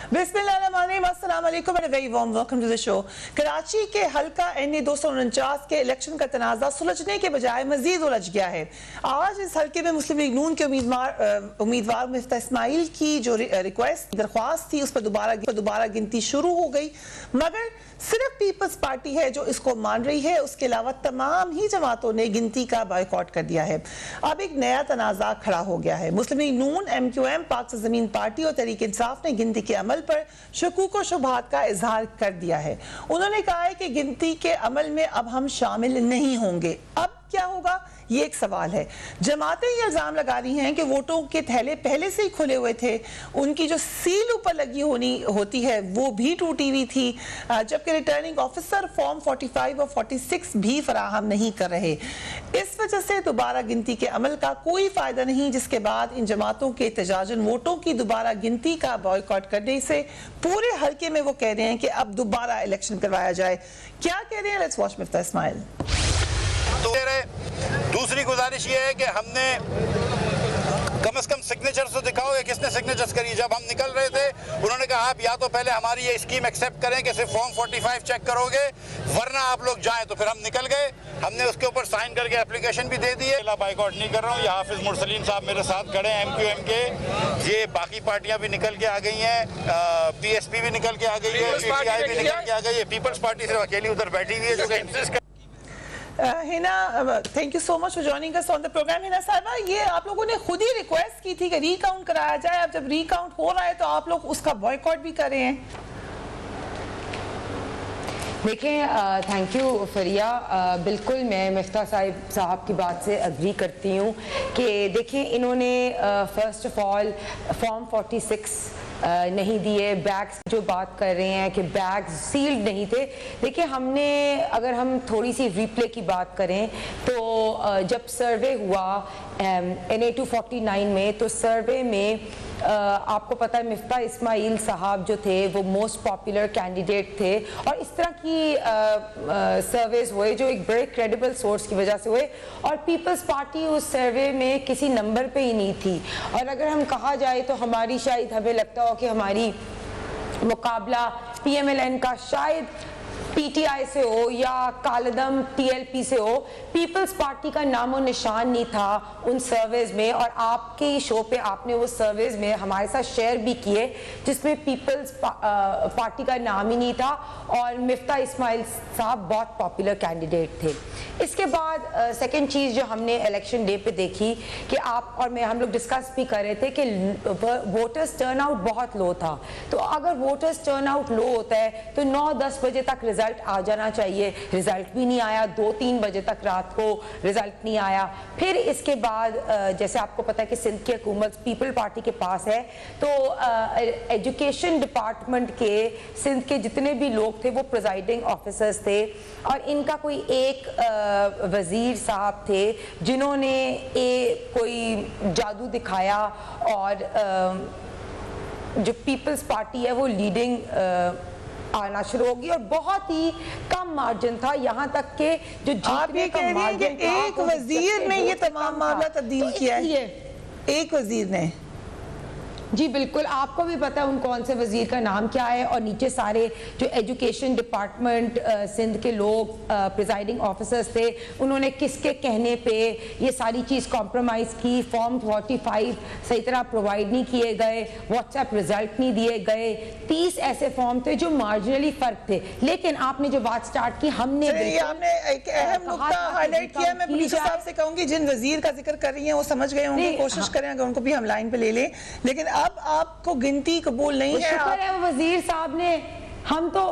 बिस्मिल्लाहिर्रहमानिर्रहीम, अस्सलाम वालेकुम and very warm welcome to the show. Karachi के हल्का NA 249 के इलेक्शन का तनाज़ा सुलझने के बजाय मजीद उलझ गया है। आज इस हल्के में मुस्लिम लीग नून के उम्मीदवार मिफ्ता इस्माइल की जो दरख्वास्त थी उस पर दोबारा गिनती शुरू हो गई, मगर सिर्फ पीपल्स पार्टी है जो इसको मान रही है। उसके अलावा तमाम ही जमातों ने गिनती का बॉयकॉट कर दिया है। अब एक नया तनाज़ा खड़ा हो गया है। मुस्लिम लीग नून, MQM, पाक से ज़मीन पार्टी और तहरीक इंसाफ ने गिनती के अमल पर शकूक व शुबहात का इजहार कर दिया है। उन्होंने कहा है कि गिनती के अमल में अब हम शामिल नहीं होंगे। अब क्या होगा, ये एक सवाल है। जमातें ये इल्जाम लगा रही हैं कि वोटों के थैले पहले से ही खुले हुए थे, उनकी जो सील ऊपर लगी होती है वो भी टूटी हुई थी, जबकि रिटर्निंग ऑफिसर फॉर्म 45 और 46 भी फराहम नहीं कर रहे। इस वजह से दोबारा गिनती के अमल का कोई फायदा नहीं, जिसके बाद इन जमातों के एहतजाजन वोटों की दोबारा गिनती का बॉयकॉट करने से पूरे हल्के में वो कह रहे हैं कि अब दोबारा इलेक्शन करवाया जाए। क्या कह रहे हैं, लेट्स वॉच मिफ्ता इस्माइल। तो दूसरी गुजारिश ये है कि हमने कम से कम सिग्नेचर्स तो दिखाओ कि किसने सिग्नेचर्स करी। जब हम निकल रहे थे उन्होंने कहा आप या तो पहले हमारी ये स्कीम एक्सेप्ट करें कि सिर्फ फॉर्म 45 चेक करोगे, वरना आप लोग जाएं। तो फिर हम निकल गए, हमने उसके ऊपर साइन करके एप्लीकेशन भी दे दी है। बाइकआउट नहीं कर रहा हूँ। ये हाफिज मुरसलीन साहब मेरे साथ खड़े हैं MQM के। ये बाकी पार्टियां भी निकल के आ गई हैं, PSP भी निकल के आ गई है, PTI भी निकल के आ गई है। पीपल्स पार्टी सिर्फ अकेली उधर बैठी हुई है जो कि Hina, thank you so much for joining us on the programme. Hina साहिबा, ये आप लोगों ने खुद ही रिक्वेस्ट की थी कि रीकाउंट कराया जाए। अब जब रीकाउंट हो रहा है तो आप लोग उसका बॉयकॉट भी कर रहे हैं। देखिए, थैंक यू फरिया। बिल्कुल मैं मिफ्ता साहब की बात से अग्री करती हूँ कि देखिए इन्होंने फर्स्ट ऑफ ऑल फॉर्म 46 नहीं दिए। बैग्स जो बात कर रहे हैं कि बैग्स सील्ड नहीं थे। देखिए हमने, अगर हम थोड़ी सी रिप्ले की बात करें तो जब सर्वे हुआ NA 249 में, तो सर्वे में आपको पता है मिफ्ता इस्माइल साहब जो थे वो मोस्ट पॉपुलर कैंडिडेट थे, और इस तरह की सर्वेज हुए जो एक बड़े क्रेडिबल सोर्स की वजह से हुए, और पीपल्स पार्टी उस सर्वे में किसी नंबर पे ही नहीं थी। और अगर हम कहा जाए तो हमारी, शायद हमें लगता हो कि हमारी मुकाबला PMLN का शायद PTI से हो या कालदम TLP से हो, पीपल्स पार्टी का नामो निशान नहीं था उन सर्वेज में। और आपके शो पे आपने वो सर्वेज में हमारे साथ शेयर भी किए जिसमें पीपल्स पार्टी का नाम ही नहीं था, और मिफ्ता इस्माइल साहब बहुत पॉपुलर कैंडिडेट थे। इसके बाद सेकंड चीज़ जो हमने इलेक्शन डे पे देखी कि आप और मैं, हम लोग डिस्कस भी कर रहे थे कि वोटर्स टर्नआउट बहुत लो था। तो अगर वोटर्स टर्नआउट लो होता है तो 9-10 बजे तक रिजल्ट आ जाना चाहिए। रिजल्ट भी नहीं आया, 2-3 बजे तक रात को रिजल्ट नहीं आया। फिर इसके बाद जैसे आपको पता है कि सिंध की हुकूमत पीपल पार्टी के पास है, तो एजुकेशन डिपार्टमेंट के सिंध के जितने भी लोग थे वो प्रिजाइडिंग ऑफिसर्स थे, और इनका कोई एक वजीर साहब थे जिन्होंने कोई जादू दिखाया, और जो पीपल्स पार्टी है वो लीडिंग आना शुरू होगी, और बहुत ही कम मार्जिन था। यहाँ तक के जो जीतने का मार्जिन था, एक वजीर ने ये तमाम मामला तब्दील किया है। एक वजीर ने, जी बिल्कुल, आपको भी पता है उन कौन से वजीर का नाम क्या है, और नीचे सारे जो एजुकेशन डिपार्टमेंट सिंध के लोग प्रिजाइडिंग ऑफिसर्स थे, उन्होंने किसके कहने पे ये सारी चीज़ कॉम्प्रोमाइज़ की। फॉर्म 45 सही तरह प्रोवाइड नहीं किए गए, व्हाट्सएप रिजल्ट नहीं दिए गए, 30 ऐसे फॉर्म थे जो मार्जिनली फ़र्क थे। लेकिन आपने जो बात स्टार्ट की, हमने एक अहम नुकता हाईलाइट किया। मैं प्रोड्यूसर साहब से कहूँगी जिन वजीर का जिक्र कर रही हैं वो समझ गए होंगे, कोशिश करें अगर उनको भी हम लाइन पे ले लें। लेकिन अब आपको गिनती कबूल नहीं है। शुक्र है वो वजीर साहब ने, हम तो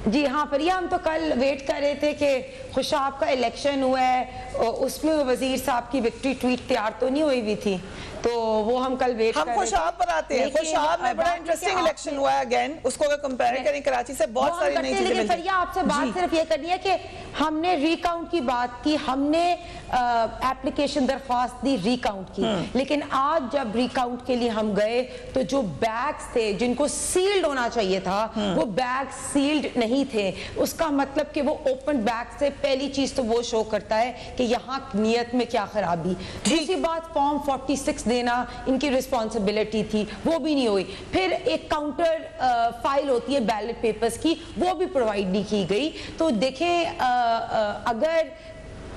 जी हाँ फरिया, हम तो कल वेट कर रहे थे कि खुशाब का इलेक्शन हुआ है, उसमें वजीर साहब की विक्ट्री ट्वीट तैयार तो नहीं हुई थी, तो वो हम कल वेट हम खुशाब पर आते हैं। खुशाब में बड़ा इंटरेस्टिंग इलेक्शन हुआ है अगेन, उसको अगर कंपेयर करें कराची से बहुत सारी नई चीजें मिली। फरिया आपसे बात सिर्फ ये करनी है कि हमने रिकाउंट की बात की, हमने एप्लीकेशन दरख्वास्त दी रिकाउंट की, लेकिन आज जब रिकाउंट के लिए हम गए तो जो बैग्स थे जिनको सील्ड होना चाहिए था वो बैग सील्ड नहीं थे। उसका मतलब कि वो ओपन बैग से पहली चीज तो वो शो करता है कि यहाँ नियत में क्या खराबी। दूसरी बात, फॉर्म 46 देना इनकी रिस्पॉन्सिबिलिटी थी, वो भी नहीं हुई। फिर एक काउंटर फाइल होती है बैलेट पेपर्स की, वो भी प्रोवाइड नहीं की गई। तो देखें अगर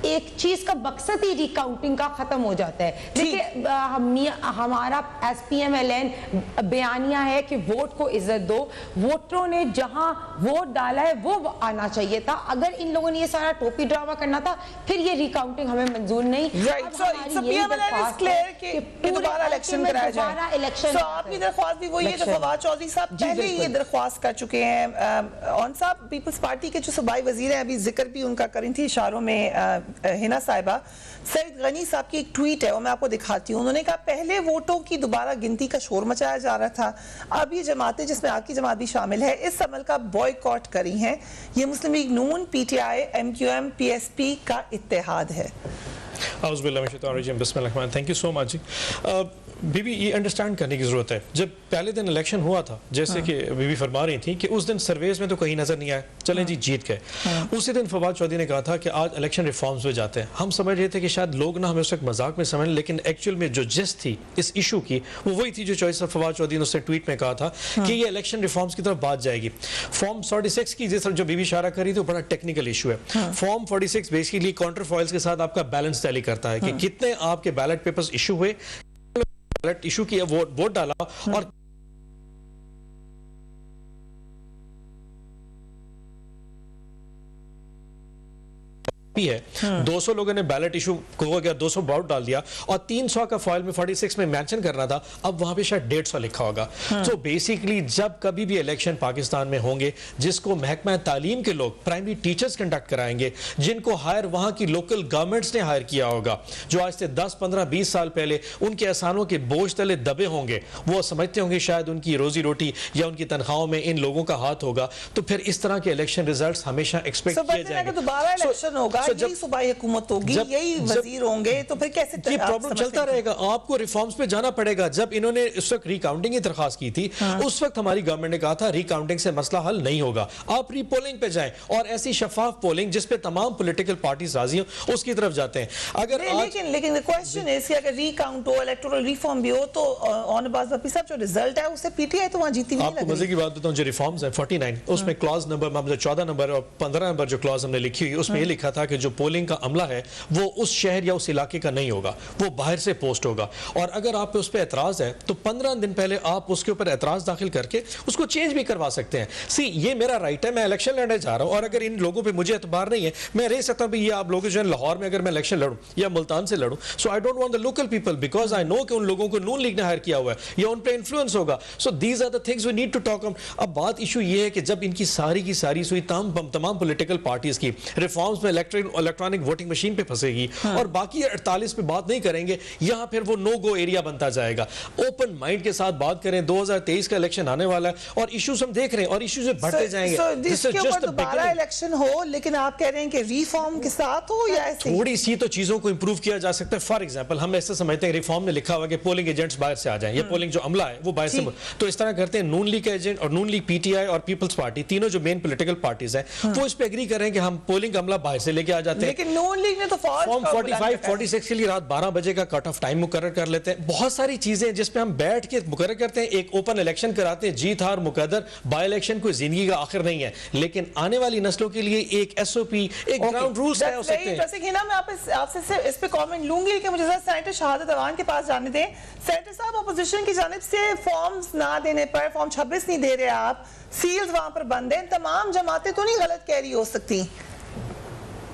एक चीज का मकसद ही रिकाउंटिंग का खत्म हो जाता है। देखिए हमारा SPMLN बयानिया है कि वोट को इज्जत दो, वोटरों ने जहां वोट डाला है वो आना चाहिए था। अगर इन लोगों ने ये सारा टोपी ड्रामा करना था, फिर ये रिकाउंटिंग हमें मंजूर नहीं। आपकी दरख्वास्त भी वही है जो फवाद चौधरी साहब पहले ये दरख्वास्त कर चुके हैं। ऑन साहब पीपल्स पार्टी के जो सूबाई वजीर हैं, अभी जिक्र भी उनका करी थी इशारों में हिना साहिबा, सईद गनी साहब की एक ट्वीट है वो मैं आपको दिखाती हूँ। उन्होंने कहा पहले वोटों की दोबारा गिनती का शोर मचाया जा रहा था, अब ये जमातें जिसमें आपकी जमात भी शामिल है इस अमल का बॉयकॉट करी हैं। ये Muslim League Noon, PTI, MQM, PSP का इत्तेहाद है। Thank you so much. बीबी ये अंडरस्टैंड करने की ज़रूरत है, जब पहले दिन इलेक्शन हुआ था जैसे कि बीबी फरमा रही थी कि उस दिन सर्वेज में तो कहीं नजर नहीं आया, चलें जी जीत गए। उसी दिन फवाद चौधरी ने कहा था कि आज इलेक्शन रिफॉर्म्स पे जाते हैं। हम समझ रहे थे कि शायद लोग ना हमें उस वक्त मजाक में समझ, लेकिन एक्चुअल में जो जिस थी इस इशू की वो वही थी जो चॉइस ऑफ फवाद चौधरी ने उससे ट्वीट में कहा था कि ये इलेक्शन रिफॉर्म्स की तरफ बात जाएगी। फॉर्म 46 की जिस जो बीबी इशारा करी थी वो बड़ा टेक्निकल इशू है। फॉर्म 46 बेसिकली काउंटर फॉइल्स के साथ आपका बैलेंस टैली करता है कि कितने आपके बैलेट पेपर्स इशू हुए, बैलेट इशू किया, वोट डाला और है 200 लोगों ने बैलेट इशू को गया 200 वोट डाल दिया और 300 का फाइल में 46 में मेंशन करना था, अब वहां पे शायद 150 लिखा होगा। तो बेसिकली जब कभी भी इलेक्शन पाकिस्तान में होंगे जिसको महकमा तालीम के लोग प्राइमरी टीचर्स कंडक्ट कराएंगे, जिनको हायर वहां की लोकल गवर्नमेंट्स ने हायर किया होगा, जो आज से 10, 15, 20 साल पहले उनके एहसानों के बोझ तले दबे होंगे, वो समझते होंगे शायद उनकी रोजी रोटी या उनकी तनख्वाहों में इन लोगों का हाथ होगा, तो फिर इस तरह के इलेक्शन रिजल्ट हमेशा एक्सपेक्ट किए जाएंगे। दोबारा इलेक्शन होगा, यही सूबाई हुकूमत होगी, यही वजीर होंगे, तो फिर कैसे ये प्रॉब्लम चलता रहेगा। आपको रिफॉर्म्स पे जाना पड़ेगा। जब इन्होंने उस वक्त रिकाउंटिंग की दरखास्त की थी, उस वक्त हमारी गवर्नमेंट ने कहा था रिकाउंटिंग से मसला हल नहीं होगा, आप रीपोलिंग पे जाएं और ऐसी शफाफ पोलिंग जिस पे तमाम पॉलिटिकल पार्टीज राजी हो उसकी तरफ जाते हैं। अगर लेकिन द क्वेश्चन इज कि अगर रिकाउंट हो, इलेक्टोरल रिफॉर्म भी हो, तो ऑन अब्बास भट्टी साहब जो रिजल्ट है उससे PTI तो वहां जीती नहीं लग रही। आपको मजे की बात बताऊं, जो रिफॉर्म्स है 49 उसमें क्लॉज नंबर 14 नंबर और 15 नंबर जो क्लॉज हमने लिखी हुई उसमें ये लिखा था कि जो पोलिंग का अमला है वो उस शहर या उस इलाके का नहीं होगा, वो बाहर से पोस्ट होगा। और अगर आप पे उस पर एतराज है तो 15 दिन पहले आप उसके ऊपर एतराज दाखिल करके उसको चेंज भी करवा सकते हैं। सी ये मेरा राइट है, मैं इलेक्शन लड़ने जा रहा हूं और अगर इन लोगों पे मुझे एतबार नहीं है, मैं रह सकता हूं ये आप लोग जो है लाहौर में अगर मैं इलेक्शन लड़ूं या मुल्तान से लड़ूं, so I don't want the local people because I know कि उन लोगों को नून लीग ने हायर किया हुआ है या उन पे इन्फ्लुएंस होगा। So these are the things we need to talk on. अब बात इशू ये है कि जब इनकी सारी की सारी सुई तमाम पॉलिटिकल पार्टीज की रिफॉर्म्स में इलेक्ट्रॉनिक वोटिंग मशीन पे फंसेगी और बाकी 48 पे बात नहीं करेंगे, यहां फिर वो नो गो एरिया बनता जाएगा। ओपन माइंड के साथ बात करें, 2023 का इलेक्शन आने वाला है और इश्यूज हम देख रहे हैं और इश्यूज बढ़ते जाएंगे। दोबारा इलेक्शन हो, लेकिन आप कह रहे हैं कि रिफॉर्म के साथ हो या ऐसे थोड़ी सी तो चीजों को इंप्रूव किया जा सकता है। फॉर एग्जांपल हम ऐसे समझते हैं रिफॉर्म में लिखा हुआ कि पोलिंग एजेंट्स बाहर से आ जाएं, ये पोलिंग जो अमला है वो बाहर से, तो इस तरह करते हैं नून लीग का एजेंट और नून लीग PTI और पीपल्स पार्टी तीनों जो मेन पॉलिटिकल पार्टीज हैं वो इस पे एग्री कर रहे हैं कि हम पोलिंग अमला बाहर से लेके आ जाते हैं। लेकिन नून लीग ने तो फॉर्म 45, 46 के लिए रात 12 बजे का कट ऑफ टाइम मुकर्रर कर लेते हैं। बहुत सारी चीजें जिस पे हम बैठ के मुकर्रर करते हैं, एक ओपन इलेक्शन कराते हैं, जीत हार मुकद्दर, बाय इलेक्शन कोई जिंदगी का आखिर नहीं है, लेकिन आने वाली नस्लों के लिए एक SOP, एक ग्राउंड रूल्स तय हो सकते हैं। मैं आपसे इस पे कमेंट लूंगी कि मुझे सेनेटर शहादत अवान के पास जाने दें। सेनेटर साहब, अपोजिशन की जानिब से फॉर्म्स ना देने पर, फॉर्म 26 नहीं दे रहे आप, सील्स वहां पर बंद हैं, तमाम जमातें तो नहीं गलत कह रही हो सकती?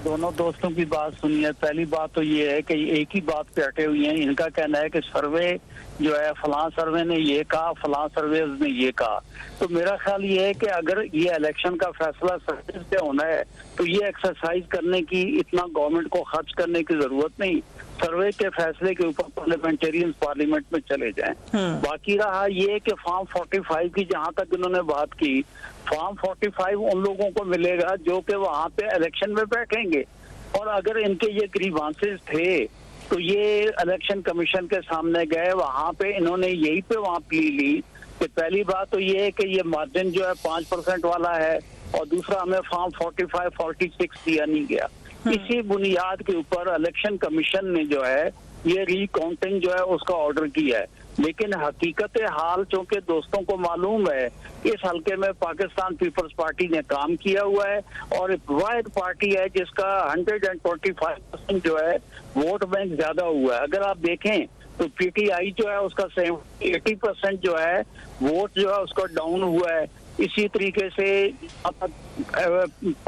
दोनों दोस्तों की बात सुनिए। पहली बात तो ये है कि एक ही बात पे अटे हुए हैं। इनका कहना है कि सर्वे जो है फलां सर्वे ने ये कहा, फलां सर्वे ने ये कहा। तो मेरा ख्याल ये है कि अगर ये इलेक्शन का फैसला सर्वे से होना है तो ये एक्सरसाइज करने की, इतना गवर्नमेंट को खर्च करने की जरूरत नहीं। सर्वे के फैसले के ऊपर पार्लियामेंटेरियंस पार्लियामेंट में चले जाएं। बाकी रहा ये कि फॉर्म 45 की जहां तक इन्होंने बात की, फॉर्म 45 उन लोगों को मिलेगा जो कि वहां पे इलेक्शन में बैठेंगे, और अगर इनके ये ग्रीवांसेस थे तो ये इलेक्शन कमीशन के सामने गए, वहां पे इन्होंने यही पे वहां प्ली ली कि पहली बात तो ये है कि ये मार्जिन जो है 5% वाला है और दूसरा हमें फॉर्म 45, 46 दिया नहीं गया। इसी बुनियाद के ऊपर इलेक्शन कमीशन ने जो है ये रिकाउंटिंग जो है उसका ऑर्डर किया है। लेकिन हकीकत हाल चूंकि दोस्तों को मालूम है, इस हल्के में पाकिस्तान पीपल्स पार्टी ने काम किया हुआ है और एक वाहिद पार्टी है जिसका 125% जो है वोट बैंक ज्यादा हुआ है। अगर आप देखें तो पीटीआई जो है उसका 80% जो है वोट जो है उसका डाउन हुआ है। इसी तरीके से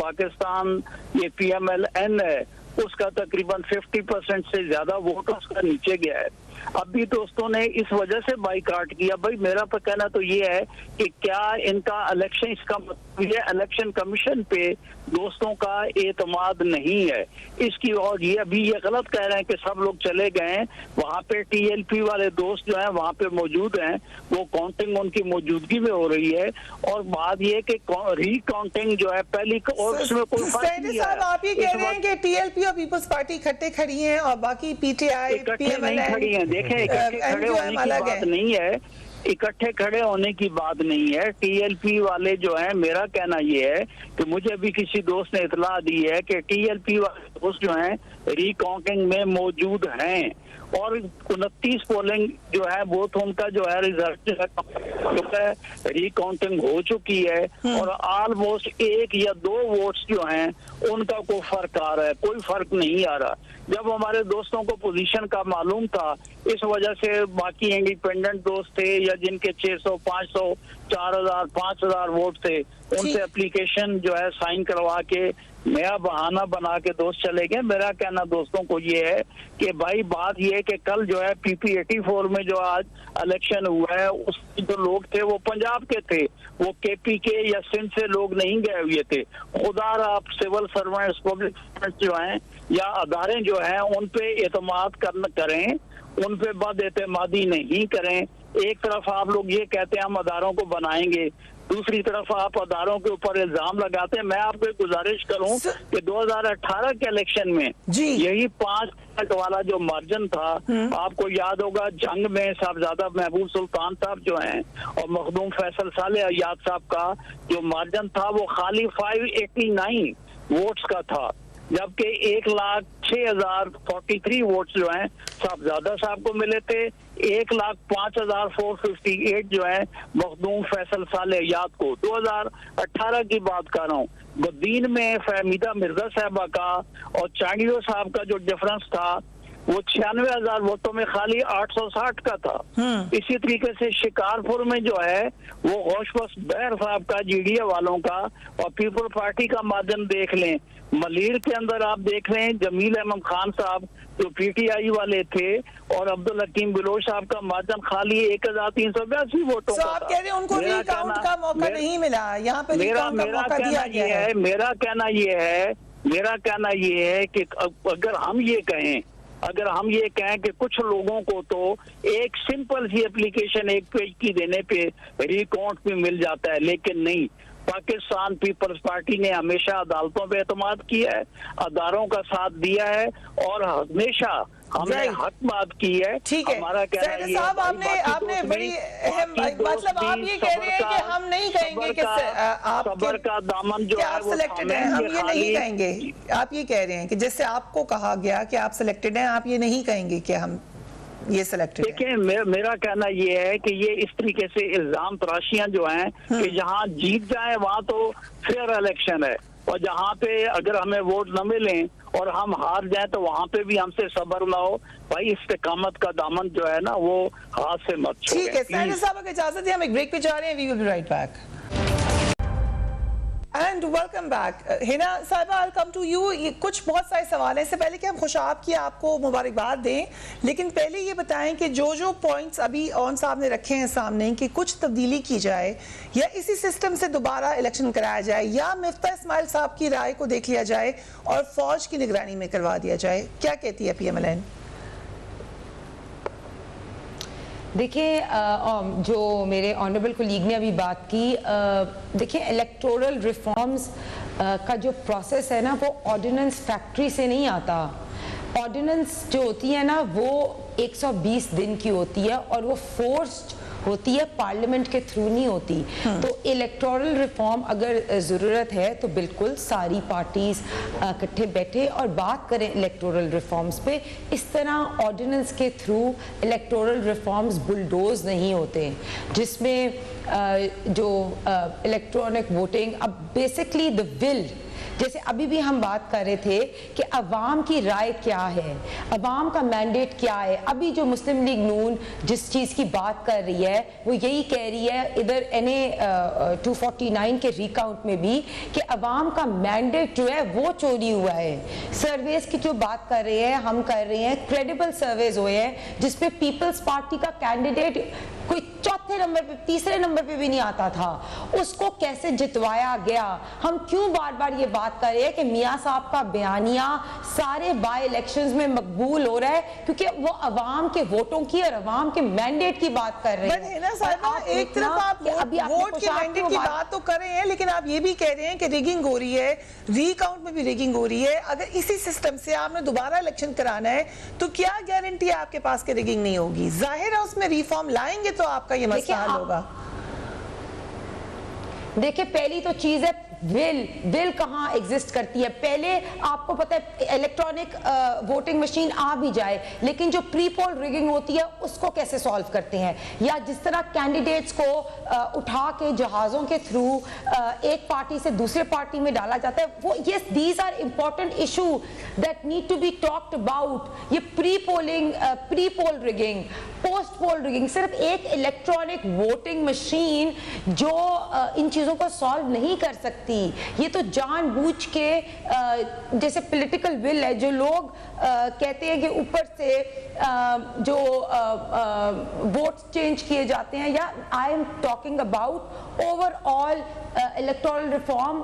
पाकिस्तान ये PMLN है उसका तकरीबन 50% से ज्यादा वोट उसका नीचे गया है। अब भी दोस्तों ने इस वजह से बाइकाट किया। भाई मेरा तो कहना तो ये है कि क्या इनका इलेक्शन, इसका मतलब ये इलेक्शन कमीशन पे दोस्तों का एतमाद नहीं है इसकी, और ये अभी ये गलत कह रहे हैं कि सब लोग चले गए हैं। वहाँ पे TLP वाले दोस्त जो हैं वहाँ पे मौजूद हैं, वो काउंटिंग उनकी मौजूदगी में हो रही है। और बात ये कि रिकाउंटिंग जो है पहली और उसमें कोई फर्क नहीं है। आप ये कह रहे हैं कि TLP और पीपल्स पार्टी इकट्ठे खड़ी हैं और बाकी PTI PMLN खड़ी हैं। देखें इकट्ठे खड़े होने की बात नहीं है, इकट्ठे खड़े होने की बात नहीं है। TLP वाले जो हैं, मेरा कहना ये है कि मुझे भी किसी दोस्त ने इतला दी है कि TLP वाले दोस्त जो हैं रिकाउंटिंग में मौजूद हैं और 29 पोलिंग जो है बूथ उनका जो है रिजल्ट जो है रिकाउंटिंग हो चुकी है और ऑलमोस्ट 1 या 2 वोट्स जो हैं उनका कोई फर्क आ रहा है, कोई फर्क नहीं आ रहा। जब हमारे दोस्तों को पोजीशन का मालूम था, इस वजह से बाकी इंडिपेंडेंट दोस्त थे या जिनके 600, 500, 4000, 5000 वोट थे, उनसे एप्लीकेशन जो है साइन करवा के नया बहाना बना के दोस्त चले गए। मेरा कहना दोस्तों को ये है कि भाई बात ये है कि कल जो है PP 84 में जो आज इलेक्शन हुआ है उसमें जो लोग थे वो पंजाब के थे, वो KP के या सिंध से लोग नहीं गए हुए थे। खुदा आप सिविल सर्वेंट्स, पब्लिक सर्वेंट्स जो हैं या अदारे जो हैं उन पे एतमाद करें, उन पे बद एतमादी नहीं करें। एक तरफ आप लोग ये कहते हैं हम अदारों को बनाएंगे, दूसरी तरफ आप अदारों के ऊपर इल्जाम लगाते हैं। मैं आपको एक गुजारिश करूं कि 2018 के इलेक्शन में यही 5% वाला जो मार्जिन था, आपको याद होगा जंग में साहबजादा महबूब सुल्तान साहब जो हैं और मखदूम फैसल साले अयाद साहब का जो मार्जिन था वो खाली 589 वोट्स का था, जबकि 1,06,043 वोट्स जो हैं साहबजादा साहब को मिले थे, 1,05,458 जो है मखदूम फैसल साले अयाद को। 2018 की बात कर रहा हूँ। गुद्दीन में फहमीदा मिर्जा साहबा का और चांडियो साहब का जो डिफरेंस था वो 96,000 वोटों में खाली 860 का था। इसी तरीके से शिकारपुर में जो है वो गौशबस बैर साहब का GDA वालों का और पीपल पार्टी का मार्जिन देख लें। मलीर के अंदर आप देख रहे हैं जमील अहमद खान साहब जो PTI वाले थे और अब्दुल हकीम बिलोच साहब का मार्जिन खाली 1,382 वोटों का। आप कह रहे हैं उनको रिकाउंट का मौका नहीं मिला, यहाँ पे रिकाउंट का मौका दिया गया है। मेरा कहना ये है कि अगर हम ये कहें कि कुछ लोगों को तो एक सिंपल सी एप्लीकेशन एक पेज की देने पे रिकाउंट भी मिल जाता है, लेकिन नहीं। पाकिस्तान पीपल्स पार्टी ने हमेशा अदालतों पे एतमाद किया है, अदारों का साथ दिया है और हमेशा हमने हक बात की है। ठीक है हमारा कहना ये साहब, आपने बड़ी अहम मतलब आप ये कह रहे हैं कि हम नहीं कहेंगे कि सबर का दामन जो है आप सिलेक्टेड हैं, हम ये नहीं कहेंगे। आप ये कह रहे हैं कि जैसे आपको कहा गया कि आप सिलेक्टेड हैं, आप ये नहीं कहेंगे कि हम ये सिलेक्टेड। देखिए मेरा कहना ये है कि ये इस तरीके से इल्जाम तराशियां जो हैं कि जहां जीत जाए वहां तो फेयर इलेक्शन है और जहां पे अगर हमें वोट न मिले और हम हार जाए तो वहां पे भी हमसे सब्र ना हो। भाई इस्तेकामत का दामन जो है ना वो हाथ से मत छोड़ें। ठीक है साहब, अगर इजाजत है हम एक ब्रेक पे जा रहे हैं। We will be right back and welcome back. Hina साहिबा, आई कम टू यू। कुछ बहुत सारे सवाल हैं। इससे पहले कि हम खुशाब की आपको मुबारकबाद दें, लेकिन पहले ये बताएं कि जो पॉइंट्स अभी ऑन साहब ने रखे हैं सामने कि कुछ तब्दीली की जाए या इसी सिस्टम से दोबारा इलेक्शन कराया जाए या मिफ्ता इस्माइल साहब की राय को देख लिया जाए और फौज की निगरानी में करवा दिया जाए, क्या कहती है PMLN? देखिए जो मेरे ऑनरेबल कोलीग ने अभी बात की, देखिए इलेक्टोरल रिफॉर्म्स का जो प्रोसेस है ना वो ऑर्डिनेंस फैक्ट्री से नहीं आता। ऑर्डिनेंस जो होती है ना वो 120 दिन की होती है और वो फोर्स्ड होती है, पार्लियामेंट के थ्रू नहीं होती। तो इलेक्टोरल रिफॉर्म अगर ज़रूरत है तो बिल्कुल सारी पार्टीज इकट्ठे बैठे और बात करें इलेक्टोरल रिफॉर्म्स पे। इस तरह ऑर्डिनेंस के थ्रू इलेक्टोरल रिफॉर्म्स बुलडोज नहीं होते, जिसमें जो इलेक्ट्रॉनिक वोटिंग, अब बेसिकली द विल, जैसे अभी भी हम बात कर रहे थे कि अवाम की राय क्या है, अवाम का मैंडेट क्या है। अभी जो मुस्लिम लीग नून जिस चीज़ की बात कर रही है वो यही कह रही है इधर NA 249 के रिकाउंट में भी कि अवाम का मैंडेट जो है वो चोरी हुआ है। सर्वेस की जो बात कर रहे हैं, हम कर रहे हैं, क्रेडिबल सर्वेज हुए हैं जिसपे पीपल्स पार्टी का कैंडिडेट कोई चौथे नंबर पे, तीसरे नंबर पे भी नहीं आता था, उसको कैसे जितवाया गया। हम क्यों बार बार ये बात कर रहे हैं कि मियां साहब का बयानिया सारे बाय इलेक्शंस में मकबूल हो रहा है क्योंकि वो अवाम के वोटों की और अवाम के मैंडेट की बात कर रहे हैं। एक तरफ आप वोट के मैंडेट की बात तो कर रहे हैं, लेकिन आप ये भी कह रहे हैं कि रिगिंग हो रही है, रीकाउंट में भी रिगिंग हो रही है। अगर इसी सिस्टम से आपने दोबारा इलेक्शन कराना है तो क्या गारंटी है आपके पास कि रिगिंग नहीं होगी? जाहिर है उसमें रिफॉर्म लाएंगे तो आपका ये मसला हल होगा। देखिए, पहली तो चीज है विल कहाँ एग्जिस्ट करती है। पहले आपको पता है इलेक्ट्रॉनिक वोटिंग मशीन आ भी जाए, लेकिन जो प्री पोल रिगिंग होती है उसको कैसे सॉल्व करते हैं, या जिस तरह कैंडिडेट्स को उठा के जहाज़ों के थ्रू एक पार्टी से दूसरे पार्टी में डाला जाता है, वो yes these are important issue that need to be talked about. ये pre poll rigging, post poll rigging, सिर्फ एक इलेक्ट्रॉनिक वोटिंग मशीन जो इन चीज़ों को सॉल्व नहीं कर सकती। ये तो जानबूझ के जैसे पॉलिटिकल विल है, जो लोग कहते हैं कि ऊपर से जो वोट्स चेंज किए जाते हैं, या I am talking about overall electoral reform,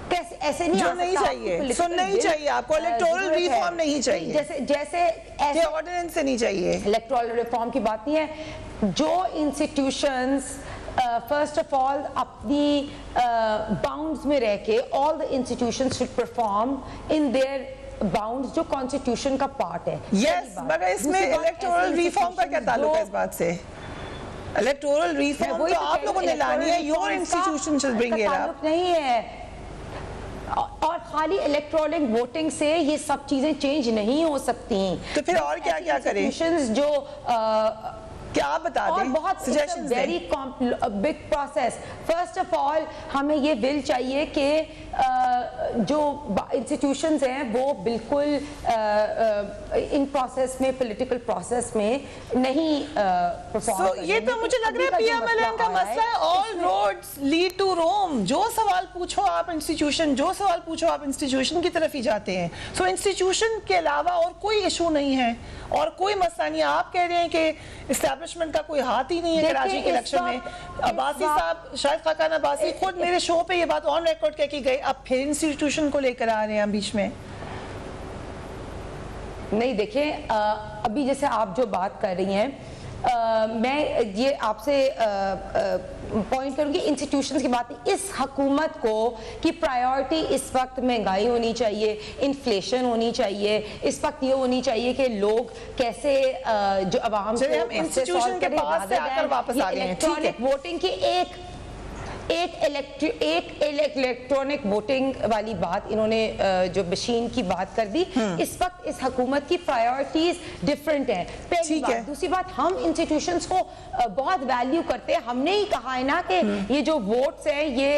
कैसे ऐसे नहीं, जो नहीं चाहिए, सुन नहीं चाहिए आपको, इलेक्टोरल रिफॉर्म नहीं चाहिए, जैसे ऐसे ऑर्डिनेंस से नहीं चाहिए, इलेक्टोरल रिफॉर्म की बात नहीं है। जो इंस्टीट्यूशंस फर्स्ट ऑफ ऑल अपनी बाउंड्स में रह के, all the institutions should perform in their bounds, जो कॉन्स्टिट्यूशन का पार्ट है। यस, मगर इसमें इलेक्टोरल रिफॉर्म का क्या ताल्लुक है इस बात से? इलेक्टोरल रिफॉर्म तो आप लोगों ने लानी है, your institution should bring it up. नहीं है, और खाली इलेक्ट्रॉनिक वोटिंग से ये सब चीजें चेंज नहीं हो सकती। तो फिर और क्या क्या करें? जो क्या आप बता दें, बहुत सजेशंस दें। Very big process. First of all हमें ये विल चाहिए कि जो इंस्टीट्यूशंस हैं वो बिल्कुल इन प्रोसेस में, पॉलिटिकल प्रोसेस में नहीं परफॉर्म करें। ये तो मुझे लग रहा है PMLN का मसला है, ऑल रोड्स लीड टू रोम। जो सवाल पूछो आप इंस्टीट्यूशन, जो सवाल पूछो आप इंस्टीट्यूशन की तरफ ही जाते हैं। सो इंस्टीट्यूशन के अलावा और कोई इशू नहीं है और कोई मसला नहीं है। आप कह रहे हैं कि एस्टैब्लिशमेंट का कोई हाथ ही नहीं है कराची के इलेक्शन में। अब्बासी साहब, शायद खाकान अब्बासी खुद मेरे शो पे ये बात ऑन रिकॉर्ड कह के गए, अब फिर इंस्टीट्यूशन को लेकर आ रहे हैं बीच में। नहीं, देखें अभी जैसे आप जो बात कर रही हैं, मैं ये आपसे पॉइंट करूंगी इंस्टीट्यूशंस की बात। इस हुकूमत को की प्रायोरिटी इस वक्त महंगाई होनी चाहिए, इन्फ्लेशन होनी चाहिए, इस वक्त ये होनी चाहिए कि लोग कैसे जो अवाम को इंस्टीट्यूशन के पास से आकर वापस आ गए हैं। इलेक्ट्रॉनिक वोटिंग की एक इलेक्ट्रॉनिक वोटिंग वाली बात इन्होंने जो मशीन की बात कर दी। इस वक्त इस हुकूमत की प्रायोरिटीज डिफरेंट हैं, पहली बात। दूसरी बात, हम इंस्टीट्यूशंस को बहुत वैल्यू करते हैं। हमने ही कहा है ना कि ये जो वोट्स हैं ये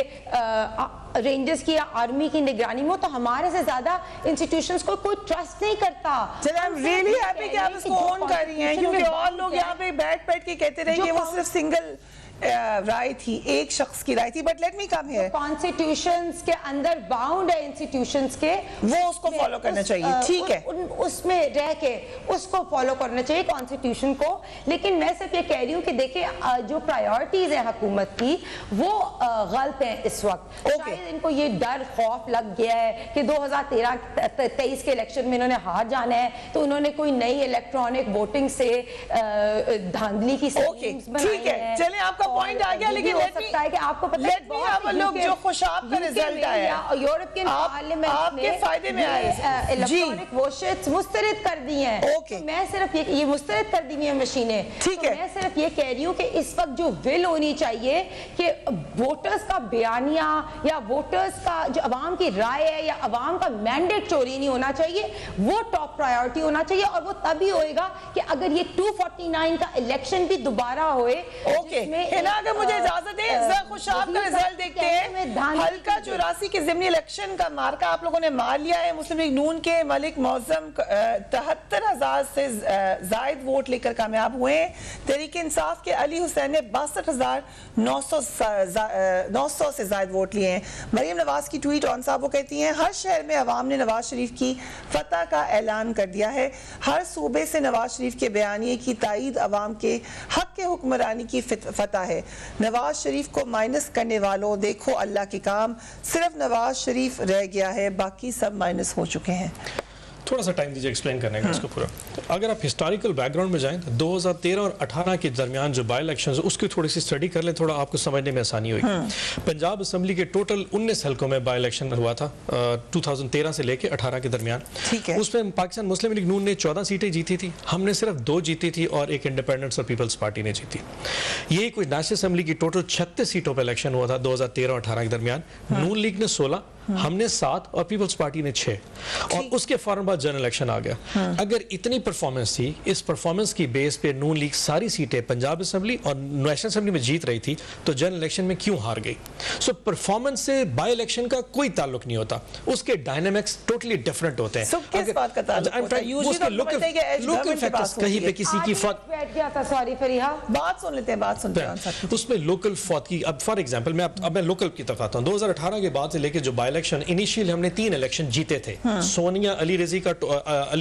रेंजर्स की या आर्मी की निगरानी में, तो हमारे से ज्यादा इंस्टीट्यूशंस को कोई ट्रस्ट नहीं करता। चलिए, आई एम रियली हैप्पी कि आप इसको ऑन कर रही हैं, क्योंकि और लोग यहाँ पे बैठ के कहते रहे कि वो सिर्फ सिंगल राय थी, एक शख्स की राय थी। But let me come here, constitutions के अंदर बाउंड है इंस्टीट्यूशंस के, वो उसको फॉलो करना चाहिए, ठीक है, उसमें रह के उसको फॉलो करना चाहिए कॉन्स्टिट्यूशन को। लेकिन मैं सिर्फ ये कह रही हूँ कि देखिए जो प्रायोरिटीज है हुकूमत की वो गलत है इस वक्त। शायद इनको ये डर खौफ लग गया है कि 2023 के इलेक्शन में इन्होंने हार जाना है, तो उन्होंने कोई नई इलेक्ट्रॉनिक वोटिंग से धांधली की स्कीम्स बनाई है। चलिए, आपका पॉइंट आ गया, लेकिन हो सकता है कि आपको पता है बहुत लोग जो खुशाब का रिजल्ट आया यूरोपियन पार्लियामेंट आपके फायदे में आए इलेक्ट्रॉनिक वोशेस मुस्तरद कर दी हैं। ओके, मैं सिर्फ ये मुस्तरद कर दी हुई है मशीनें, ठीक है। मैं सिर्फ ये कह रही हूँ कि इस वक्त जो विल होनी चाहिए कि वोटर्स का बयानिया या वोटर्स का जो अवाम की राय है या अवाम का मैंडेट चोरी नहीं होना चाहिए, वो टॉप प्रायोरिटी होना चाहिए। और वो तभी होएगा कि अगर ये 249 का इलेक्शन भी दोबारा होए। ओके, अगर मुझे इजाजत दें, खुशाब का रिजल्ट देखते हैं। हल्का 84 के ज़िमनी इलेक्शन का मार्का आप लोगों ने मार लिया है। मुस्लिम लीग नून के मलिक मौजम 73,000 से जायद वोट लेकर कामयाब हुए हैं। तहरीक इंसाफ के अली हुसैन ने 62,900 से जायद वोट लिए हैं। मरीम नवाज की ट्वीट ऑन साहब वो कहती हैं, हर शहर में अवाम ने नवाज शरीफ की फतह का ऐलान कर दिया है। हर सूबे से नवाज शरीफ के बयानिए की तायीद अवाम के हक के हुक्मरानी की फतह है। नवाज शरीफ को माइनस करने वालों, देखो अल्लाह के काम, सिर्फ नवाज शरीफ रह गया है, बाकी सब माइनस हो चुके हैं। थोड़ा सा टाइम दीजिए एक्सप्लेन करने का इसको पूरा। अगर आप हिस्टोरिकल बैकग्राउंड में जाएं तो 2013 और 18 के दरमियान जो बाई इलेक्शंस उसकी थोड़ी सी स्टडी कर लें, थोड़ा आपको समझने में आसानी होगी। पंजाब असेंबली के टोटल 19 हलकों में बाई इलेक्शन हुआ था 2013 से लेके 18 के दरमियान। ठीक है। उसमें पाकिस्तान मुस्लिम लीग नून ने 14 सीटें जीती थी, हमने सिर्फ 2 जीती थी और एक इंडिपेंडेंस और पीपल्स पार्टी ने जीती। ये कुछ नेशनल असेंबली की टोटल 36 सीटों पर इलेक्शन हुआ था 2013 और 18 के दरमियान। नून लीग ने 16, हमने 7 और पीपल्स पार्टी ने 6, और उसके फौरन बाद जनरल इलेक्शन आ गया। अगर इतनी परफॉर्मेंस थी, इस परफॉर्मेंस की बेस पे नून लीग सारी सीटें पंजाब असेंबली और नेशनल असेंबली में जीत रही थी, तो जनरल इलेक्शन में क्यों हार गई? सो परफॉर्मेंस से बाय इलेक्शन का कोई ताल्लुक नहीं होता, उसके डायनामिक्स टोटली डिफरेंट होते हैं। किस बात का ताल्लुक होता है? लोकल फैक्टर्स, कहीं पे किसी की बैठ गया था, सॉरी फरीहा, बात सुन लेते हैं, उसमें लोकल फौत की। अब फॉर एग्जांपल मैं लोकल की तरफ आता हूं। 2018 के बाद से लेके जो बाय इलेक्शन, इनिशियल हमने 3 इलेक्शन जीते थे। सोनिया अली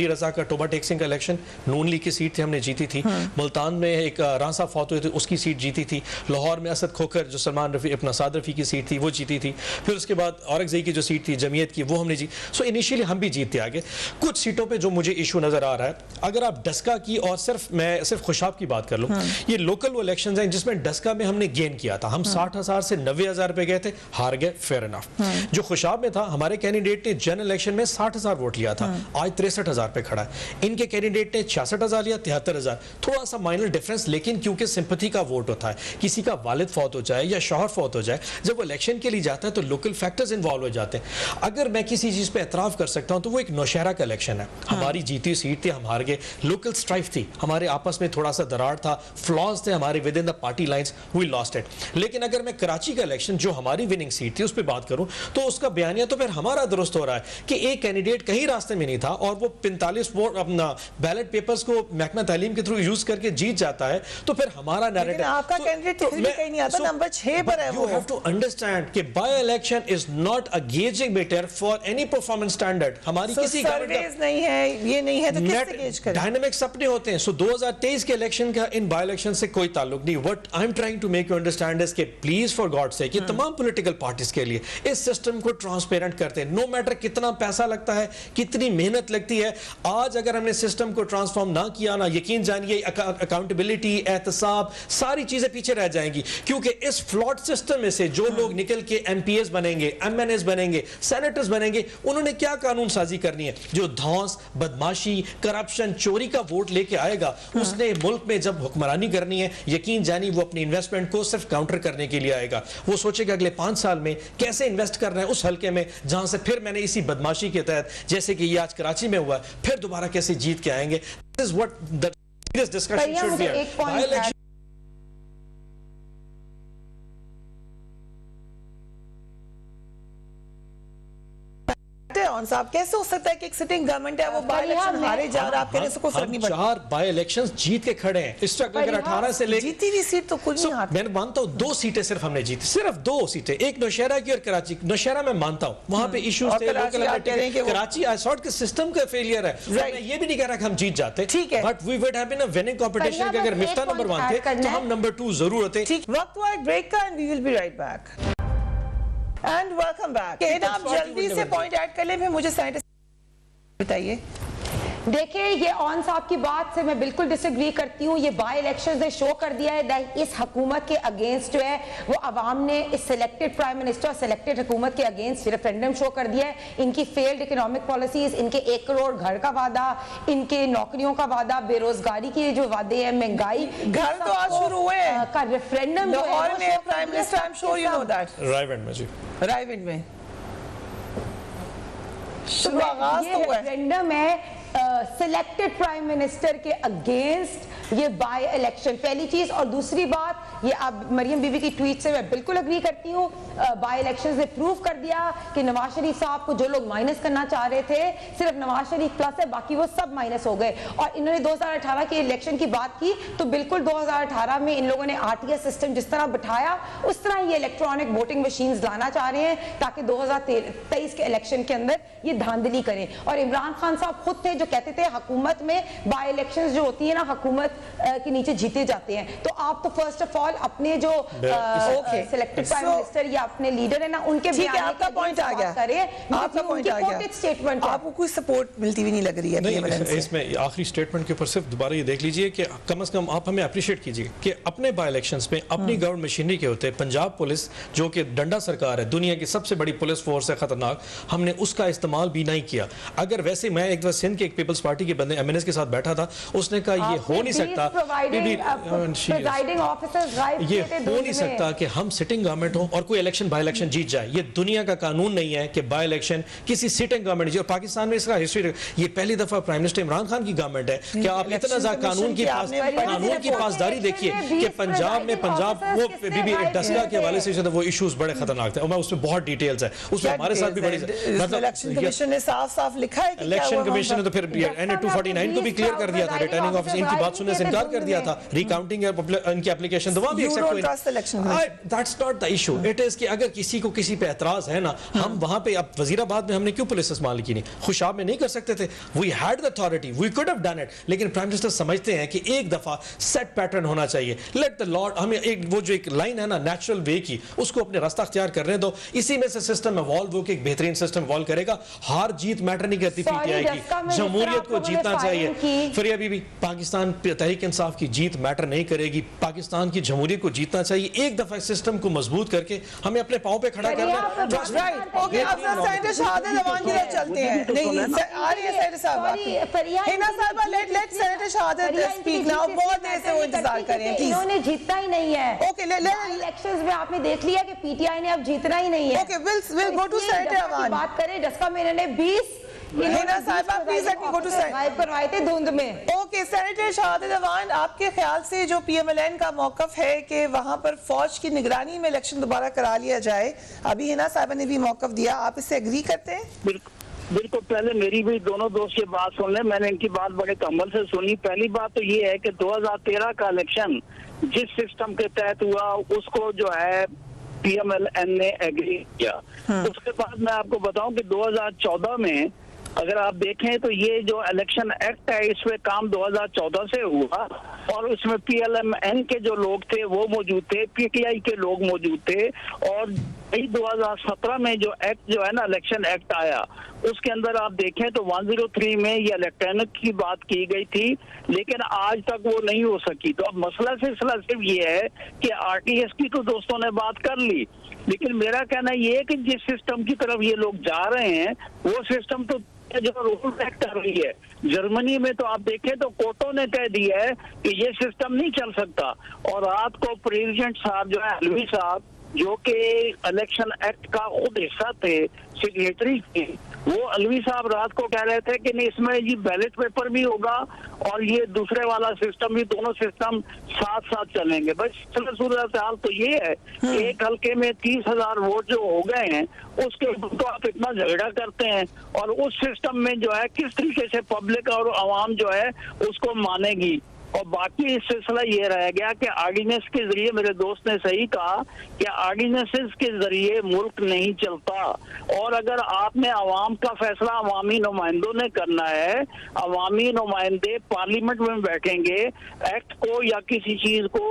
रजा का टोबा टेक्सिंग का इलेक्शन, नून लीग की सीट थी, हमने जीती थी। मुल्तान में एक रांसा फौत हुए थे, उसकी सीट जीती थी। लाहौर में असद खोखर जो सलमान रफी अपना साद रफी की सीट थी, वो जीती थी। फिर उसके बाद औरंगजेब की जो सीट थी जमीयत की, वो हमने जीती। सो इनिशियली हम भी जीतते आगे। कुछ सीटों पे जो मुझे इशू नजर आ रहा है, अगर आप डस्का की और मैं सिर्फ खुशाब की बात कर लूं, ये लोकल वो इलेक्शंस हैं जिसमें डस्का में हमने गेन किया था। हम 60,000 से 90,000 पे गए थे, हार गए, फेयर इनफ। जो खुशाब में था, हमारे कैंडिडेट ने जनरल इलेक्शन में 60,000 वोट लिया था, आज 63,000 पे खड़ा है। इनके कैंडिडेट ने 66,000 लिया, 73,000, थोड़ा सा माइनर डिफरेंस, लेकिन क्योंकि सिंपैथी का वोट होता है, किसी का वालिद फौत हो जाए या शौहर फौत हो जाए, जब वो इलेक्शन के लिए जाता है तो लोकल फैक्टर्स इन्वॉल्व हो जाते हैं। अगर मैं किसी चीज पे एतराफ कर सकता हूं तो वो एक नौशहरा का इलेक्शन है। हमारी जीती सीट थी, हम हार गए, लोकल स्ट्राइफ थी, हमारे आपस में थोड़ा सा दरार था, फ्लॉज थे हमारे within the party lines, we lost it. लेकिन अगर मैं कराची का इलेक्शन, जो हमारी विनिंग सीट थी, उस पर बात करूं तो उसका बयानिया तो फिर हमारा दुरुस्त हो रहा है कि एक कैंडिडेट कहीं रास्ते में नहीं था और वो 45 वोट अपना बैलेट पेपर्स को महकमा तालीम के थ्रू यूज करके जीत जाता है, तो फिर हमारा नैरेटिव, आपका कैंडिडेट तो कहीं नहीं आता, नंबर 6 पर है। You have to understand कि by election is not a gauging meter for any performance standard. हमारी किसी सर्वेज नहीं है, ये नहीं है, तो किससे गेज करें? डायनामिक्स अपने होते हैं। सो 2023 के इलेक्शन का इन बाय इलेक्शन से कोई ताल्लुक नहीं। What I am trying to make you understand is कि प्लीज फॉर गॉड से कि तमाम पॉलिटिकल पार्टीज के लिए इस सिस्टम को ट्रांसपेरेंट करते हैं। नो मैटर कितना पैसा लगता है, कितनी मेहनत लगती है, आज अगर हमने सिस्टम को ट्रांसफॉर्म ना किया ना, यकीन जानिए अकाउंटेबिलिटी, एहतसाब, सारी चीजें पीछे रह जाएंगी। क्योंकि इस फ्लॉड सिस्टम में से जो लोग निकल के एमपीएस बनेंगे, एमएनएस बनेंगे, सेनेटर्स बनेंगे, उन्होंने क्या कानून साजी करनी है? जो धौंस, बदमाशी, करप्शन, चोरी का वोट लेके आएगा, उसने मुल्क में जब हुक्मरानी करनी है, यकीन जानिए वो अपनी इन्वेस्टमेंट को सिर्फ काउंटर करने के लिए आएगा। वो सोचेगा अगले 5 साल में कैसे इन्वेस्ट करना है उस हल्के में जहां से फिर मैंने इसी बदमाशी के तहत, जैसे कि ये आज कराची में हुआ, फिर दोबारा कैसे जीत के आएंगे। This is what the serious discussion should be. By-election साहब, कैसे हो सकता है कि एक सिटिंग गवर्नमेंट है वो बाय इलेक्शन हारे जा रहा है, आप कहने से कोई फर्क नहीं पड़ता? 4 बाय इलेक्शंस जीत के खड़े हैं इस वक्त। अगर 18 से लेकर जीती हुई सीट तो कुछ नहीं हाथ। मैं मानता हूं 2 सीटें सिर्फ हमने जीती, सिर्फ 2 सीटें, एक नौशहरा की और कराची। नौशहरा में मानता हूं वहां पे इश्यूज थे, लोकल कराची आई सॉर्ट के सिस्टम का फेलियर है। मैं ये भी नहीं कह रहा कि हम जीत जाते, ठीक है, but we would have been a winning competition कि अगर मिफ्ता नंबर 1 थे तो हम नंबर 2 जरूर होते। ठीक, वक्त हुआ एक ब्रेक का and we will be right back and welcome back. आप जल्दी से पॉइंट ऐड कर लें, फिर मुझे साइंटिस्ट बताइए। देखिए, ये ऑन साहब की बात से मैं बिल्कुल डिसएग्री करती हूँ। ये बाई इलेक्शंस ने शो कर दिया है इस हुकूमत के अगेंस्ट जो है वो अवाम ने इस सिलेक्टेड प्राइम मिनिस्टर और सिलेक्टेड हुकूमत के अगेंस्ट रेफरेंडम शो कर दिया है। इनकी फेल्ड इकोनॉमिक पॉलिसीज, इनके 1 करोड़ घर का वादा, इनके नौकरियों का वादा, बेरोजगारी के जो वादे हैं, महंगाई, घर तो आज शुरू हुए हैं का रेफरेंडम जो लाहौर है में prime minister, I am sure you know that, Raiwind में जी, रायविंड में शुरू आगाज तो हुआ है। रेफरेंडम है सिलेक्टेड प्राइम मिनिस्टर के अगेंस्ट, ये बाय इलेक्शन, पहली चीज। और दूसरी बात, ये अब मरियम बीबी की ट्वीट से मैं बिल्कुल अग्री करती हूँ। बाय इलेक्शन ने प्रूव कर दिया कि नवाज शरीफ साहब को जो लोग माइनस करना चाह रहे थे, सिर्फ नवाज शरीफ प्लस है, बाकी वो सब माइनस हो गए। और इन्होंने 2018 के इलेक्शन की बात की तो बिल्कुल 2018 में इन लोगों ने आरटीएस सिस्टम जिस तरह बिठाया उस तरह ये इलेक्ट्रॉनिक वोटिंग मशीन लाना चाह रहे हैं ताकि 2023 के इलेक्शन के अंदर ये धांधली करें। और इमरान खान साहब खुद थे जो कहते थे हुकूमत में बाय इलेक्शंस जो होती है ना, हुकूमत के नीचे जीते जाते हैं। तो आप तो फर्स्ट ऑफ ऑल अपने जो सिलेक्टेड प्राइम मिनिस्टर या अपने लीडर है ना, उनके आपका पॉइंट आ गया, आपका पॉइंट आ गया। स्टेटमेंट आपको कोई सपोर्ट मिलती हुई नहीं लग रही है नहीं, इसमें आखिरी स्टेटमेंट के ऊपर सिर्फ दोबारा ये देख लीजिए कि कम से कम आप हमें अप्रिशिएट कीजिए कि अपने बाय इलेक्शंस में अपनी गवर्नमेंट मशीनरी के होते, पंजाब पुलिस जो कि डंडा सरकार है, दुनिया की सबसे बड़ी पुलिस फोर्स है, खतरनाक, हमने उसका इस्तेमाल भी नहीं किया। अगर वैसे मैं एक बार सिंध के एक पीपल्स पार्टी के बंदे एमएनएस के साथ बैठा था, उसने कहा ये हो नहीं सकता, ये हो नहीं सकता कि हम सिटिंग गवर्नमेंट हो और कोई इलेक्शन बाय इलेक्शन जीत जाए। ये दुनिया का कानून नहीं है कि बाय इलेक्शन किसी सिटिंग गवर्नमेंट जीत। और पाकिस्तान में इसका हिस्ट्री, ये पहली दफा प्राइम मिनिस्टर इमरान खान की गवर्नमेंट है। क्या आप इतना ज्यादा कानून की पासदारी देखिए कि पंजाब में वो बीबी डस्का के हवाले से वो इश्यूज बड़े खतरनाक थे और मैं उसमें बहुत डिटेल्स है, उसमें हमारे साथ भी बड़ी, मतलब इलेक्शन कमीशन ने साफ लिखा है कि इलेक्शन कमीशन ने तो फिर एनए 249 को भी क्लियर कर दिया था, रिटर्निंग ऑफिसर इनकी बात सुनने से इनकार कर दिया था, रिकाउंटिंग इनकी एप्लीकेशन तो वहां भी एक्सेप्ट हुई। That's not the issue, it is कि अगर किसी को किसी पे एतराज है ना, हम वहां पे, अब वजीराबाद में हमने क्यों पुलिस इस्तेमाल की नहीं, खुशाब में नहीं कर सकते थे, we had the authority, we could have done it. लेकिन प्राइम मिनिस्टर समझते हैं कि एक दफा सेट पैटर्न होना चाहिए, लेट द लॉर्ड, हमें एक वो जो एक लाइन है ना नेचुरल वे की, उसको अपने रास्ता अख्तियार करने दो, इसी में से सिस्टम इवॉल्व होकर एक बेहतरीन सिस्टम इवॉल्व करेगा। हार जीत मैटर नहीं करती पीटीआई की, जमहूरियत को जीतना चाहिए। फरिया बीबी, पाकिस्तान तहरीक इंसाफ की जीत मैटर नहीं करेगी, पाकिस्तान की जमहूरियत को जीतना चाहिए। एक दफा सिस्टम को मजबूत करके हमें अपने पांव पे खड़ा करना है। ओके, अब सेनेटर शहादत जवान की तरफ चलते हैं। नहीं, आ रही है सेनेटर साहब, हिना साहब, लेट सेनेटर शहादत स्पीक नाउ। बहुत देर से वो इंतजार कर रहे हैं, प्लीज। इन्होंने जीतना ही नहीं है। ओके, इलेक्शंस में आपने देख लिया कि पीटीआई ने अब जीतना ही नहीं है। Okay, will go to senator Awan. बात करें डस्का में इन्होंने 20 हिना साहब, please let me go to senator. गायब करवाए थे धुंध में। ओके, सेनेटर शहादत अवान, आपके ख्याल से जो पीएमएलएन का मौकफ है कि वहां पर फौज की निगरानी में इलेक्शन दोबारा करा लिया जाए, अभी हिना साहब ने भी मौकफ दिया, आप इससे एग्री करते हैं? बिल्कुल, पहले मेरी भी दोनों दोस्त की बात सुन ले, मैंने इनकी बात बड़े कम्बल से सुनी। पहली बात तो ये है कि 2013 का इलेक्शन जिस सिस्टम के तहत हुआ उसको जो है पीएमएलएन ने एग्री किया। उसके बाद मैं आपको बताऊं कि 2014 में अगर आप देखें तो ये जो इलेक्शन एक्ट है इसमें काम 2014 से हुआ और उसमें पीएलएमएन के जो लोग थे वो मौजूद थे, पीटीआई के लोग मौजूद थे। और 2017 में जो एक्ट जो है ना इलेक्शन एक्ट आया उसके अंदर आप देखें तो 103 में ये इलेक्ट्रॉनिक की बात की गई थी, लेकिन आज तक वो नहीं हो सकी। तो अब मसला सिलसिला सिर्फ ये है कि आरटीएस की तो दोस्तों ने बात कर ली, लेकिन मेरा कहना ये है कि जिस सिस्टम की तरफ ये लोग जा रहे हैं वो सिस्टम तो जो रूल बैक कर रही है। जर्मनी में तो आप देखें तो कोर्टों ने कह दिया है कि ये सिस्टम नहीं चल सकता। और रात को प्रेसिडेंट साहब जो है अलवी साहब, जो कि इलेक्शन एक्ट का खुद हिस्सा थे, सिग्नेटरी थे, वो अलवी साहब रात को कह रहे थे कि नहीं इसमें ये बैलेट पेपर भी होगा और ये दूसरे वाला सिस्टम भी, दोनों सिस्टम साथ साथ चलेंगे। बस सूरत हाल तो ये है कि एक हल्के में 30,000 वोट जो हो गए हैं उसके ऊपर तो आप इतना झगड़ा करते हैं और उस सिस्टम में जो है किस तरीके से पब्लिक और आवाम जो है उसको मानेगी। और बाकी सिलसिला ये रह गया कि ऑर्डिनेंस के जरिए, मेरे दोस्त ने सही कहा कि ऑर्डिनेंसेस के जरिए मुल्क नहीं चलता। और अगर आपने अवाम का फैसला अवामी नुमाइंदों ने करना है, अवामी नुमाइंदे पार्लियामेंट में बैठेंगे, एक्ट को या किसी चीज को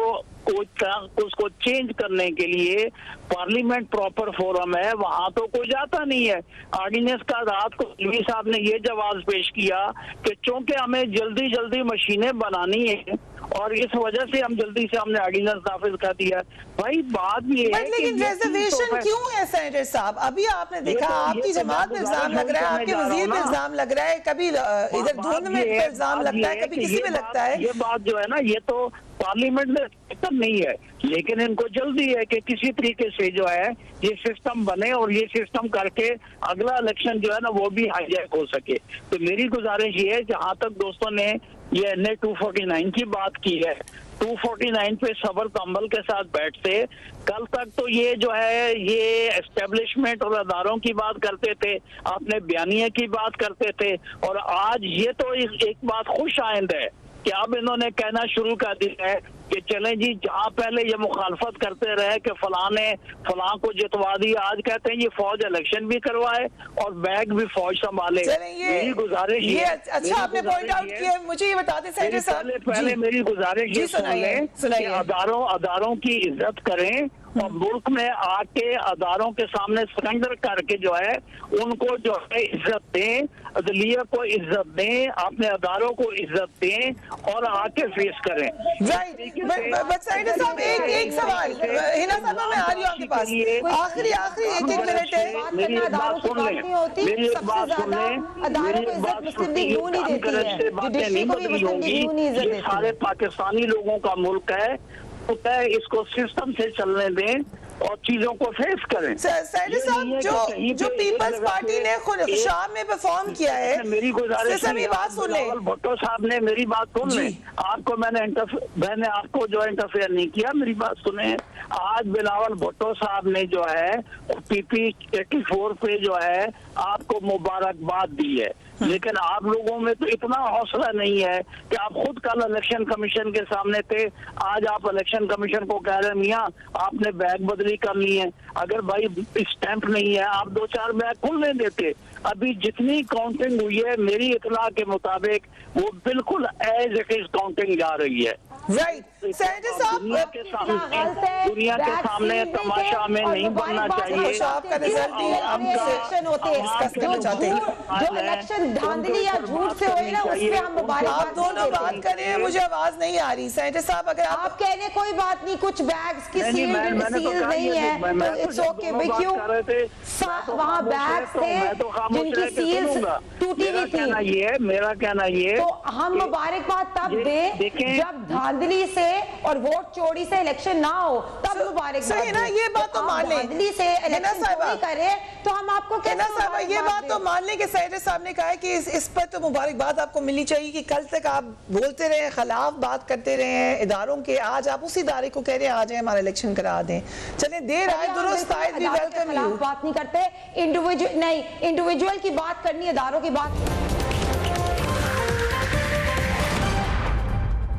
उसको चेंज करने के लिए पार्लियामेंट प्रॉपर फोरम है, वहां तो कोई जाता नहीं है। ऑर्डिनेंस का रात को अलवी साहब ने ये जवाब पेश किया कि चूंकि हमें जल्दी जल्दी मशीनें बनानी है और इस वजह से हम जल्दी से हमने ऑर्डिनेंस नाफिज कर दिया। भाई बात ये है लेकिन रिजर्वेशन क्यों है सेनेटर साहब? अभी आपने देखा आपकी जमात पे इल्जाम लग रहा है, आपके वजीर पे इल्जाम लग रहा है, कभी इधर धुंध में इल्जाम लगता है, कभी किसी पे लगता है। ये बात जो है ना, ये तो पार्लियामेंट में दिक्कत नहीं है, लेकिन इनको जल्दी है कि किसी तरीके से जो है ये सिस्टम बने और ये सिस्टम करके अगला इलेक्शन जो है ना वो भी हाईजैक हो सके। तो मेरी गुजारिश ये है, जहां तक दोस्तों ने ये NA 249 की बात की है, 249 पे सबर तंबल के साथ बैठते। कल तक तो ये जो है ये एस्टेब्लिशमेंट और अदारों की बात करते थे, अपने बयानिया की बात करते थे, और आज ये तो एक बात खुश आइंद है कि अब इन्होंने कहना शुरू कर दिया है कि चलें जी, जहाँ पहले ये मुखालफत करते रहे कि फलां ने फलां को जितवा दिया, आज कहते हैं ये फौज इलेक्शन भी करवाए और बैग भी फौज संभाले। मेरी गुजारिश ये अच्छा आपने पॉइंट आउट किया, मुझे ये बता दें सेनेटर साहब, पहले मेरी गुजारिश ये सुनिए कि अदारों की इज्जत करें और मुल्क में आके अदारों के सामने सरेंडर करके जो है उनको जो है इज्जत दें, अदलिया को इज्जत दें, अपने अदारों को इज्जत दें और आके फेस करें। राइट, बट सेनेटर साहब एक सवाल, हिना साहब मैं आ रही हूँ आपके पास, आखिरी एक मिनट है, मेरी एक बात सुन लें, मेरी एक बात सुन लें, मेरी एक बात सुन लें, ये बातें नहीं बदली होंगी, ये सारे पाकिस्तानी लोगों का मुल्क है, इसको सिस्टम से चलने दें और चीजों को फेस करें। सेनेटर साहब जो पीपल्स पार्टी ने खुद शाम में परफॉर्म किया है, मेरी गुजारिश है, बात सुन ले, भुट्टो साहब ने मेरी बात सुन ले, आपको मैंने आपको जो इंटरफेयर नहीं किया, मेरी बात सुने। आज बिलावल भुट्टो साहब ने जो है PP 84 पे जो है आपको मुबारकबाद दी है, लेकिन आप लोगों में तो इतना हौसला नहीं है कि आप खुद कल इलेक्शन कमीशन के सामने थे, आज आप इलेक्शन कमीशन को कह रहे हैं मियां आपने बैग बदली करनी है। अगर भाई स्टैंप नहीं है आप 2-4 बैग खुलने देते। अभी जितनी काउंटिंग हुई है मेरी इतला के मुताबिक वो बिल्कुल एज इट इज काउंटिंग जा रही है। राइट, सेनेटर साहब दुनिया के सामने तमाशा में नहीं बनना चाहिए। आपका रिजल्ट इलेक्शन होते हैं, जो इलेक्शन धांधली या झूठ से हुए ना उस पे हम आप दोनों बात कर रहे हैं, मुझे आवाज नहीं आ रही। सेनेटर साहब अगर आप कहने कोई बात नहीं, कुछ बैग्स की सील नहीं है तो इट्स ओके। क्यों वहाँ बैग्स थे जिनकी सील्स टूटी हुई थी। मेरा कहना ये तो हम मुबारकबाद तब दें जब धांधली से और वोट चोरी से इलेक्शन ना हो, तब मुबारकबाद सही ना, ये बात तो मान लें। धांधली से इलेक्शन चोरी करे तो हम आपको कहना साहब ये बात तो मान लें कि सेनेटर साहब ने कहा है कि इस पर तो मुबारकबाद आपको मिलनी चाहिए कि कल तक आप बोलते रहे, खिलाफ बात करते रहे हैं इदारों के, आज आप उसी इदारे को कह रहे हैं आ जाए हमारा इलेक्शन करा दें। चले देर आए दुरुस्त आए, वी वेलकम यू। बात नहीं करते, इंडिविजुअल की बात करनी, इदारों की बात